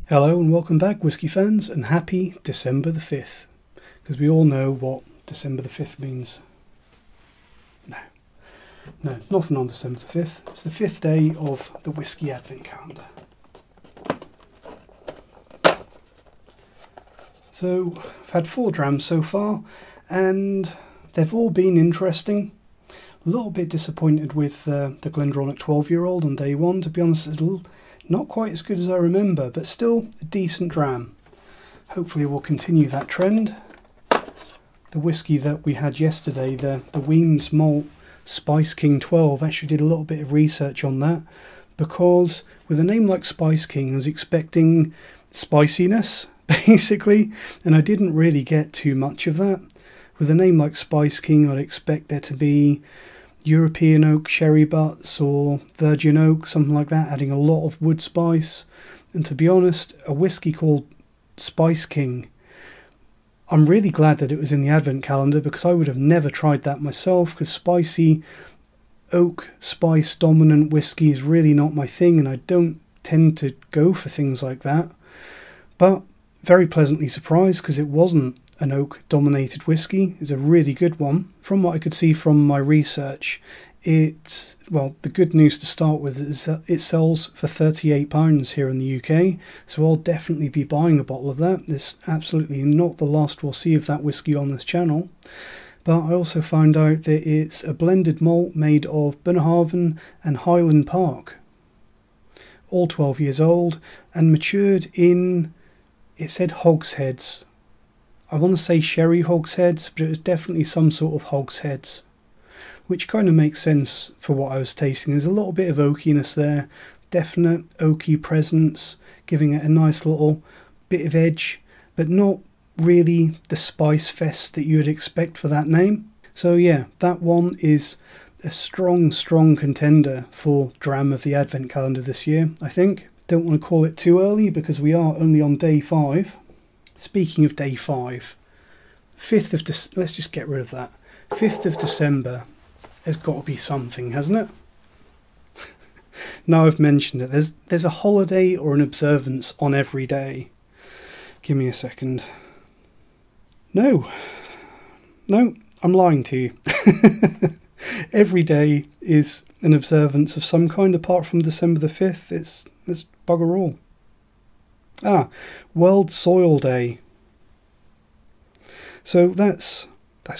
Hello and welcome back, Whisky fans, and happy December the 5th. Because we all know what December the 5th means. No, nothing on December the 5th. It's the 5th day of the Whisky Advent calendar. So, I've had 4 drams so far, and they've all been interesting. A little bit disappointed with the Glendronach 12-year-old on day 1, to be honest. It's not quite as good as I remember, but still a decent dram. Hopefully we'll continue that trend. The whisky that we had yesterday, the Weems Malt Spice King 12, actually did a little bit of research on that, because with a name like Spice King I was expecting spiciness, basically, and I didn't really get too much of that. With a name like Spice King I'd expect there to be European oak sherry butts or virgin oak, something like that, adding a lot of wood spice. And to be honest, a whisky called Spice King, I'm really glad that it was in the Advent calendar, because I would have never tried that myself, because spicy oak spice dominant whisky is really not my thing, and I don't tend to go for things like that. But very pleasantly surprised, because it wasn't an oak dominated whisky. It's a really good one. From what I could see from my research, well, the good news to start with is that it sells for £38 here in the UK, so I'll definitely be buying a bottle of that. It's absolutely not the last we'll see of that whisky on this channel. But I also found out that it's a blended malt made of Bunnahabhain and Highland Park, all 12 years old, and matured in, it said hogsheads. I want to say sherry hogsheads, but it was definitely some sort of hogsheads, which kind of makes sense for what I was tasting. There's a little bit of oakiness there, definite oaky presence, giving it a nice little bit of edge, but not really the spice fest that you would expect for that name. So yeah, that one is a strong contender for Dram of the Advent calendar this year, I think. Don't want to call it too early, because we are only on day 5. Speaking of day 5, 5th of let's just get rid of that. 5th of December has got to be something, hasn't it? Now I've mentioned it, there's a holiday or an observance on every day. Give me a second. No, I'm lying to you. Every day is an observance of some kind apart from December the 5th. It's bugger all. World Soil Day. So that's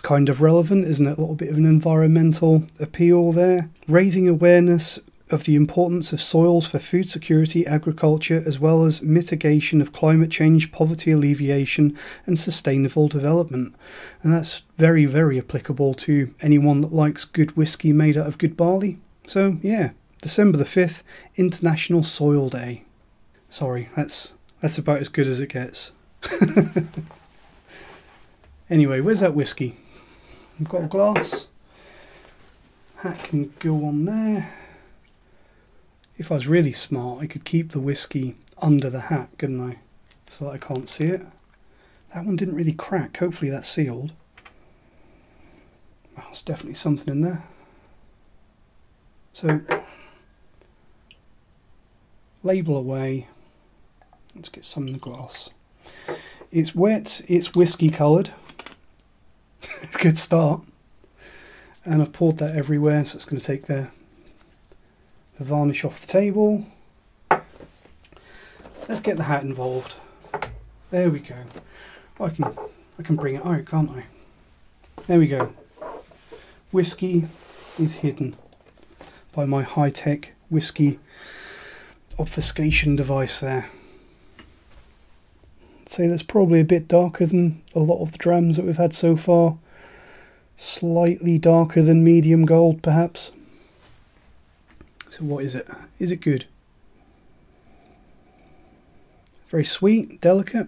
kind of relevant, isn't it? A little bit of an environmental appeal there. Raising awareness of the importance of soils for food security, agriculture, as well as mitigation of climate change, poverty alleviation, and sustainable development. And that's very, very applicable to anyone that likes good whisky made out of good barley. So yeah, December the 5th, International Soil Day. Sorry, that's about as good as it gets. Anyway, where's that whisky? I've got a glass. Hat can go on there. If I was really smart, I could keep the whisky under the hat, couldn't I? So that I can't see it. That one didn't really crack. Hopefully that's sealed. Well, there's definitely something in there. So, label away. Let's get some in the glass. It's wet, it's whiskey coloured. It's a good start. And I've poured that everywhere, so it's going to take the varnish off the table. Let's get the hat involved. There we go. I can bring it out, can't I? There we go. Whiskey is hidden by my high-tech whiskey obfuscation device there. I'd say that's probably a bit darker than a lot of the drams that we've had so far. Slightly darker than medium gold, perhaps. So what is it? Is it good? Very sweet, delicate.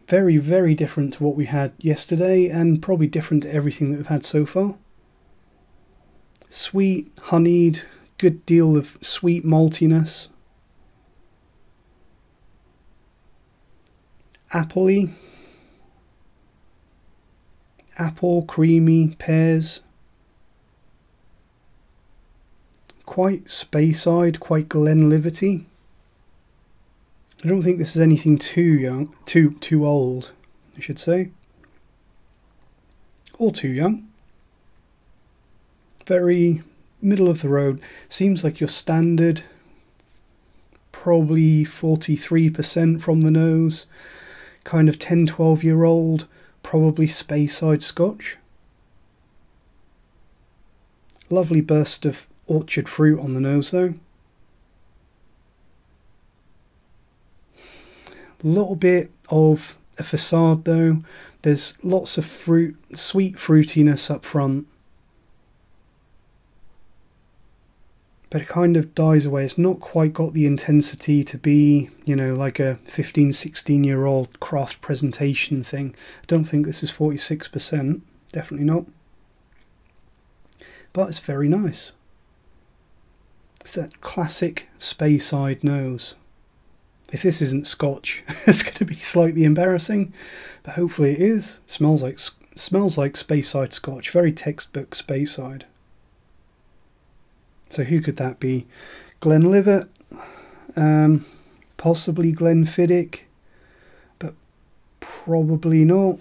Very, very different to what we had yesterday, and probably different to everything that we've had so far. Sweet, honeyed, good deal of sweet maltiness. Appley. Apple, creamy, pears. quite Speyside, quite Glenlivet-y. I don't think this is anything too young, too old, I should say, or too young. Very middle of the road. Seems like your standard, probably 43% from the nose, kind of 10-12-year-old, probably Speyside Scotch. Lovely burst of orchard fruit on the nose though. A little bit of a facade though. There's lots of fruit, sweet fruitiness up front. But it kind of dies away. It's not quite got the intensity to be, you know, like a 15-16-year-old craft presentation thing. I don't think this is 46%. Definitely not. But it's very nice. It's that classic Speyside nose. If this isn't Scotch, it's going to be slightly embarrassing, but hopefully it is. It smells like Speyside Scotch, very textbook Speyside. So who could that be? Glenlivet, possibly Glenfiddich, but probably not.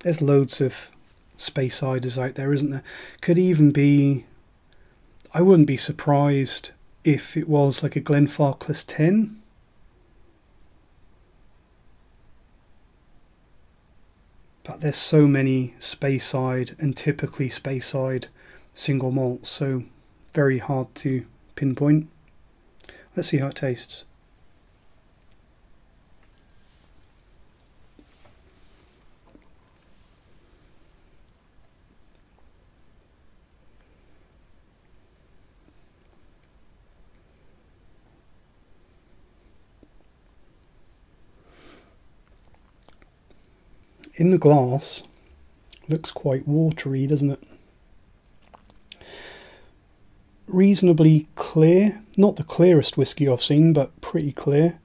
There's loads of Speysiders out there, isn't there? Could even be, I wouldn't be surprised if it was like a Glenfarclas 10. But there's so many Speyside and typically Speyside single malts, so very hard to pinpoint. Let's see how it tastes. In the glass, looks quite watery, doesn't it? Reasonably clear, not the clearest whiskey I've seen, but pretty clear.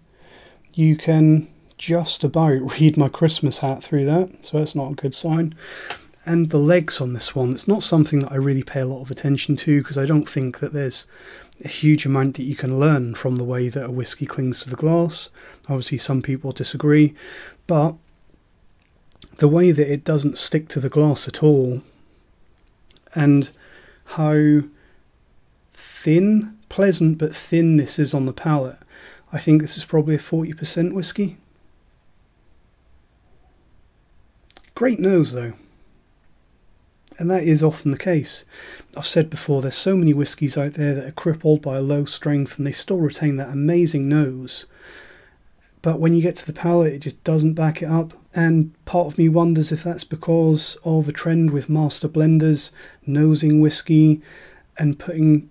You can just about read my Christmas hat through that, so that's not a good sign. And the legs on this one, it's not something that I really pay a lot of attention to, because I don't think that there's a huge amount that you can learn from the way that a whiskey clings to the glass. Obviously some people disagree, but the way that it doesn't stick to the glass at all, and how thin, pleasant but thin this is on the palate, I think this is probably a 40% whiskey. Great nose though, and that is often the case. I've said before, there's so many whiskies out there that are crippled by a low strength and they still retain that amazing nose, but when you get to the palate it just doesn't back it up. And part of me wonders if that's because of a trend with master blenders nosing whiskey and putting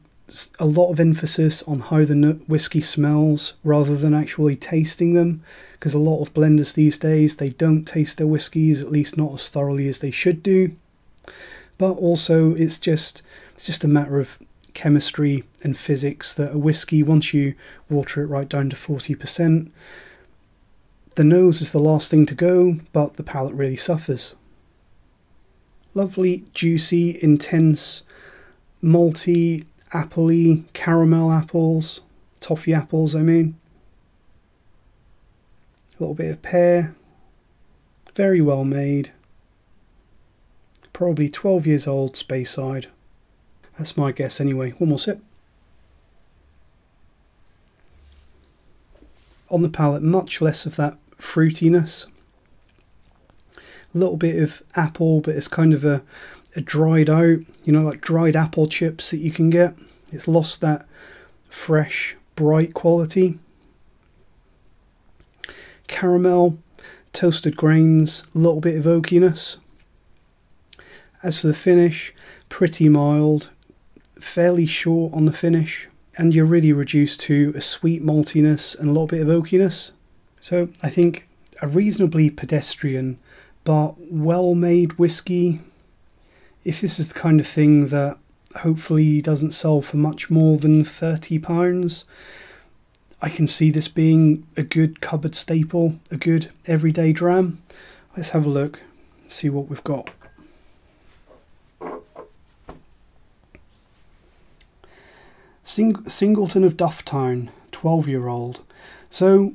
a lot of emphasis on how the whiskey smells rather than actually tasting them, because a lot of blenders these days, they don't taste their whiskies, at least not as thoroughly as they should do. But also it's just a matter of chemistry and physics that a whiskey, once you water it right down to 40%, the nose is the last thing to go, but the palate really suffers. Lovely, juicy, intense, malty, appley, caramel apples, toffee apples I mean. A little bit of pear, very well made. Probably 12 years old, Speyside. That's my guess anyway. One more sip. On the palate, much less of that fruitiness. A little bit of apple, but it's kind of a dried out, you know, like dried apple chips that you can get. It's lost that fresh, bright quality. Caramel, toasted grains, a little bit of oakiness. As for the finish, pretty mild, fairly short on the finish, and you're really reduced to a sweet maltiness and a little bit of oakiness. So I think a reasonably pedestrian but well-made whiskey. If this is the kind of thing that hopefully doesn't sell for much more than £30, I can see this being a good cupboard staple, a good everyday dram. Let's have a look, see what we've got. Singleton of Dufftown, 12-year-old. So,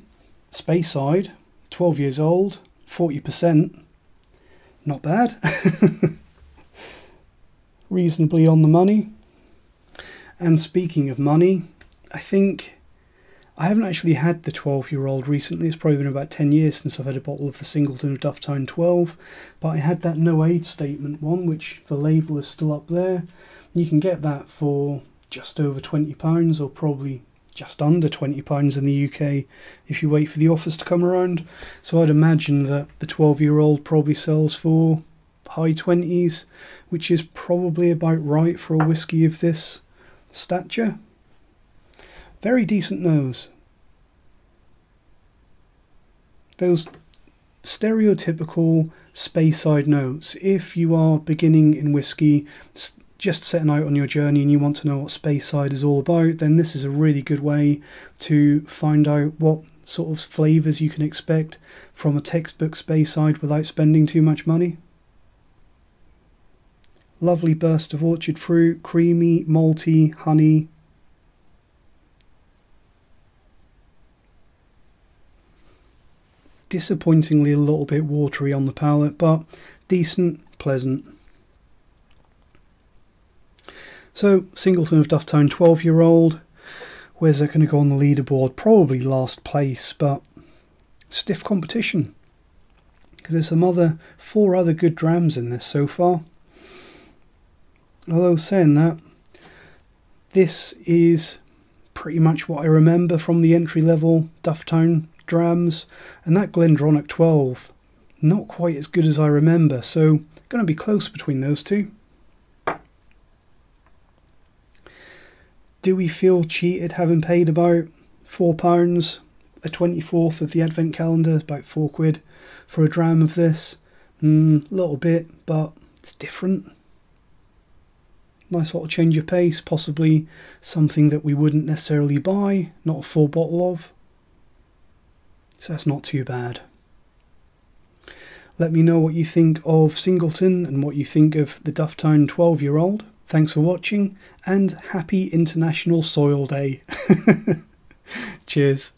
Speyside, 12 years old, 40%. Not bad. Reasonably on the money. And speaking of money, I think I haven't actually had the 12-year-old recently. It's probably been about 10 years since I've had a bottle of the Singleton of Dufftown 12. But I had that no age statement one, which the label is still up there. You can get that for just over £20, or probably just under £20 in the UK if you wait for the offers to come around. So I'd imagine that the 12-year-old probably sells for high 20s, which is probably about right for a whisky of this stature. Very decent nose. Those stereotypical Speyside notes. If you are beginning in whisky, just setting out on your journey and you want to know what Speyside is all about, then this is a really good way to find out what sort of flavours you can expect from a textbook Speyside without spending too much money. Lovely burst of orchard fruit, creamy, malty, honey. Disappointingly a little bit watery on the palate, but decent, pleasant. So, Singleton of Dufftown 12-year-old. Where's that going to go on the leaderboard? Probably last place, but stiff competition. Because there's some 4 other good drams in this so far. Although saying that, this is pretty much what I remember from the entry-level Dufftown drams, and that Glendronach 12, not quite as good as I remember, so going to be close between those two. Do we feel cheated having paid about £4, a 24th of the advent calendar, about £4 for a dram of this? A little bit, but it's different. Nice little change of pace, possibly something that we wouldn't necessarily buy, not a full bottle of. So that's not too bad. Let me know what you think of Singleton and what you think of the Dufftown 12-year-old. Thanks for watching, and happy International Soil Day. Cheers.